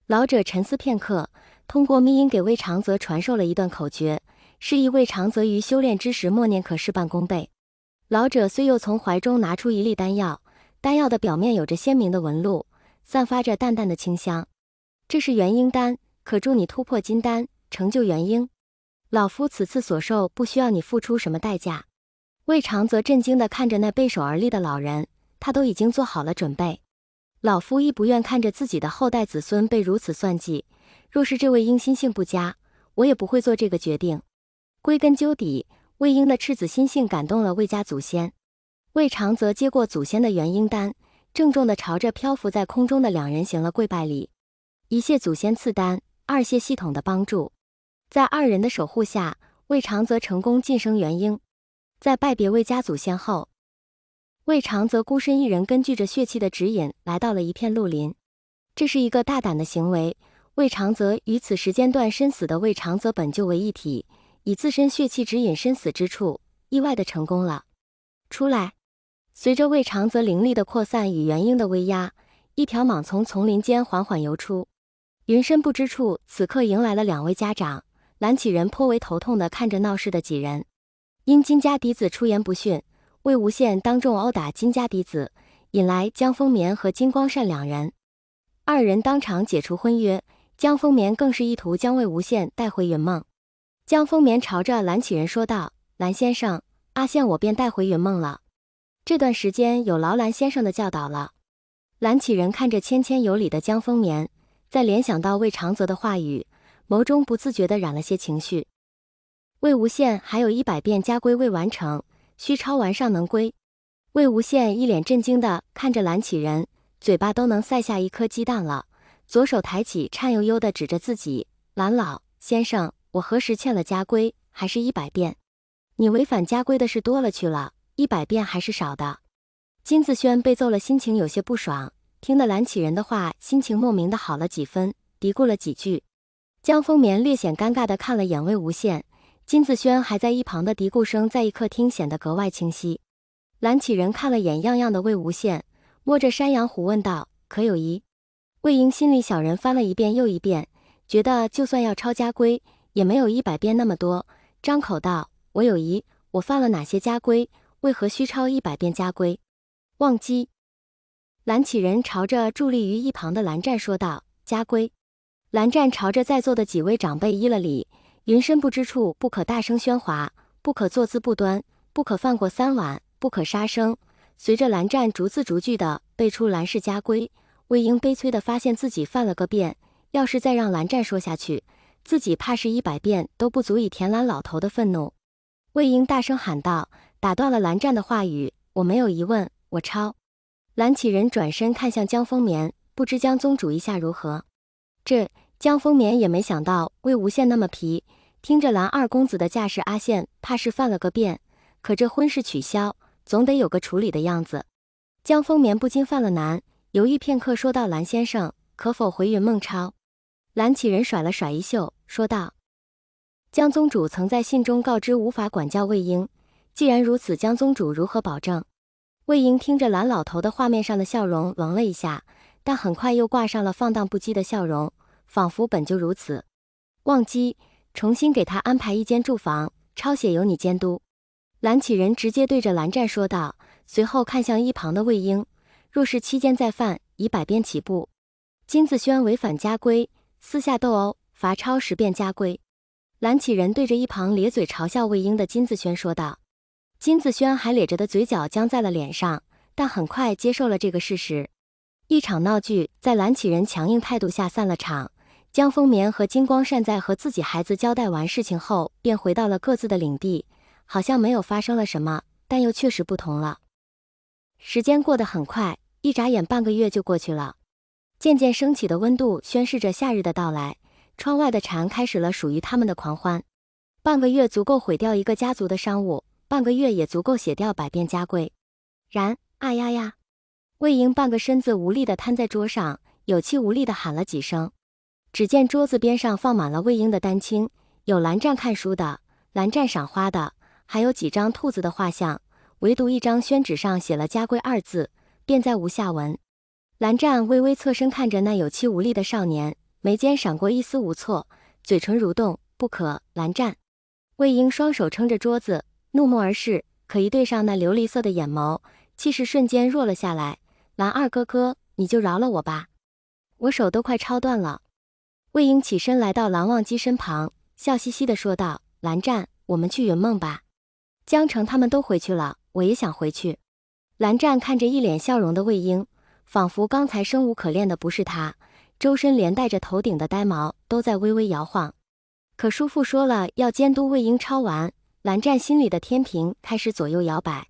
老者沉思片刻，通过密音给魏长泽传授了一段口诀，示意魏长泽于修炼之时默念可事半功倍。老者虽又从怀中拿出一粒丹药，丹药的表面有着鲜明的纹路，散发着淡淡的清香。这是元婴丹，可助你突破金丹，成就元婴。老夫此次所受不需要你付出什么代价。魏长泽震惊地看着那背手而立的老人，他都已经做好了准备。老夫亦不愿看着自己的后代子孙被如此算计，若是这位婴心性不佳，我也不会做这个决定。归根究底，魏婴的赤子心性感动了魏家祖先。魏长泽接过祖先的元婴丹，郑重地朝着漂浮在空中的两人行了跪拜礼，一谢祖先赐丹，二谢系统的帮助。在二人的守护下，魏长泽成功晋升元婴。在拜别魏家祖先后，魏长泽孤身一人根据着血气的指引来到了一片绿林。这是一个大胆的行为，魏长泽与此时间段身死的魏长泽本就为一体，以自身血气指引身死之处，意外的成功了。出来！随着魏长泽灵力的扩散与元婴的威压，一条蟒从丛林间缓缓游出。云深不知处此刻迎来了两位家长，蓝启仁颇为头痛地看着闹事的几人。因金家嫡子出言不逊，魏无羡当众殴打金家嫡子，引来江丰棉和金光善两人。二人当场解除婚约，江丰棉更是意图将魏无羡带回云梦。江丰棉朝着蓝启仁说道：“蓝先生，阿羡我便带回云梦了。这段时间有劳蓝先生的教导了。”蓝启仁看着谦谦有礼的江丰棉，再联想到魏长泽的话语，眸中不自觉地染了些情绪。魏无羡还有100遍家规未完成，须抄完尚能归。魏无羡一脸震惊地看着蓝启仁，嘴巴都能塞下一颗鸡蛋了，左手抬起颤悠悠地指着自己：“蓝老先生，我何时欠了家规？还是100遍？你违反家规的事多了去了，100遍还是少的。”金子轩被揍了，心情有些不爽，听得蓝启仁的话，心情莫名的好了几分，嘀咕了几句。江丰棉略显尴尬地看了眼魏无羡，金子轩还在一旁的嘀咕声在一客厅显得格外清晰。蓝启仁看了眼样样的魏无羡，摸着山羊胡问道：“可有疑？”魏婴心里小人翻了一遍又一遍，觉得就算要抄家规，也没有100遍那么多，张口道：“我有疑，我犯了哪些家规？为何须抄100遍家规？”忘机。蓝启仁朝着伫立于一旁的蓝湛说道：“家规。”蓝湛朝着在座的几位长辈依了礼。云深不知处不可大声喧哗，不可坐姿不端，不可犯过3碗，不可杀生。随着蓝湛逐字逐句地背出蓝氏家规，魏婴悲催地发现自己犯了个遍，要是再让蓝湛说下去，自己怕是100遍都不足以填蓝老头的愤怒。魏婴大声喊道，打断了蓝湛的话语：“我没有疑问，我抄。”蓝启仁转身看向江丰棉，不知江宗主意下如何？江丰棉也没想到魏无羡那么皮，听着蓝二公子的架势，阿羡怕是犯了个遍，可这婚事取消，总得有个处理的样子。江丰棉不禁犯了难，犹豫片刻说道：“蓝先生，可否回云梦抄？”蓝启仁甩了甩衣袖，说道：“江宗主曾在信中告知无法管教魏婴，既然如此，江宗主如何保证？”魏婴听着蓝老头的画面上的笑容愣了一下，但很快又挂上了放荡不羁的笑容，仿佛本就如此。忘机，重新给他安排一间住房，抄写由你监督。蓝启仁直接对着蓝湛说道，随后看向一旁的魏婴：“若是期间再犯，以100遍起步。金子轩违反家规，私下斗殴，罚抄10遍家规。”蓝启仁对着一旁咧嘴嘲笑魏婴的金子轩说道。金子轩还咧着的嘴角僵在了脸上，但很快接受了这个事实。一场闹剧在蓝启仁强硬态度下散了场。江丰棉和金光善在和自己孩子交代完事情后，便回到了各自的领地，好像没有发生了什么，但又确实不同了。时间过得很快，一眨眼半个月就过去了。渐渐升起的温度宣示着夏日的到来，窗外的蝉开始了属于他们的狂欢。半个月足够毁掉一个家族的商务，半个月也足够写掉100遍家规。然啊呀呀！魏婴半个身子无力地瘫在桌上，有气无力地喊了几声。只见桌子边上放满了魏婴的丹青，有蓝湛看书的，蓝湛赏花的，还有几张兔子的画像，唯独一张宣纸上写了家规2字，便再无下文。蓝湛微微侧身看着那有气无力的少年，眉间闪过一丝无措，嘴唇蠕动，不可，蓝湛。魏婴双手撑着桌子，怒目而视，可一对上那琉璃色的眼眸，气势瞬间弱了下来。蓝二哥哥，你就饶了我吧，我手都快抄断了。魏婴起身来到蓝忘机身旁，笑嘻嘻地说道：“蓝湛，我们去云梦吧。江城他们都回去了，我也想回去。”蓝湛看着一脸笑容的魏婴，仿佛刚才生无可恋的不是他，周身连带着头顶的呆毛都在微微摇晃。可叔父说了要监督魏婴抄完，蓝湛心里的天平开始左右摇摆。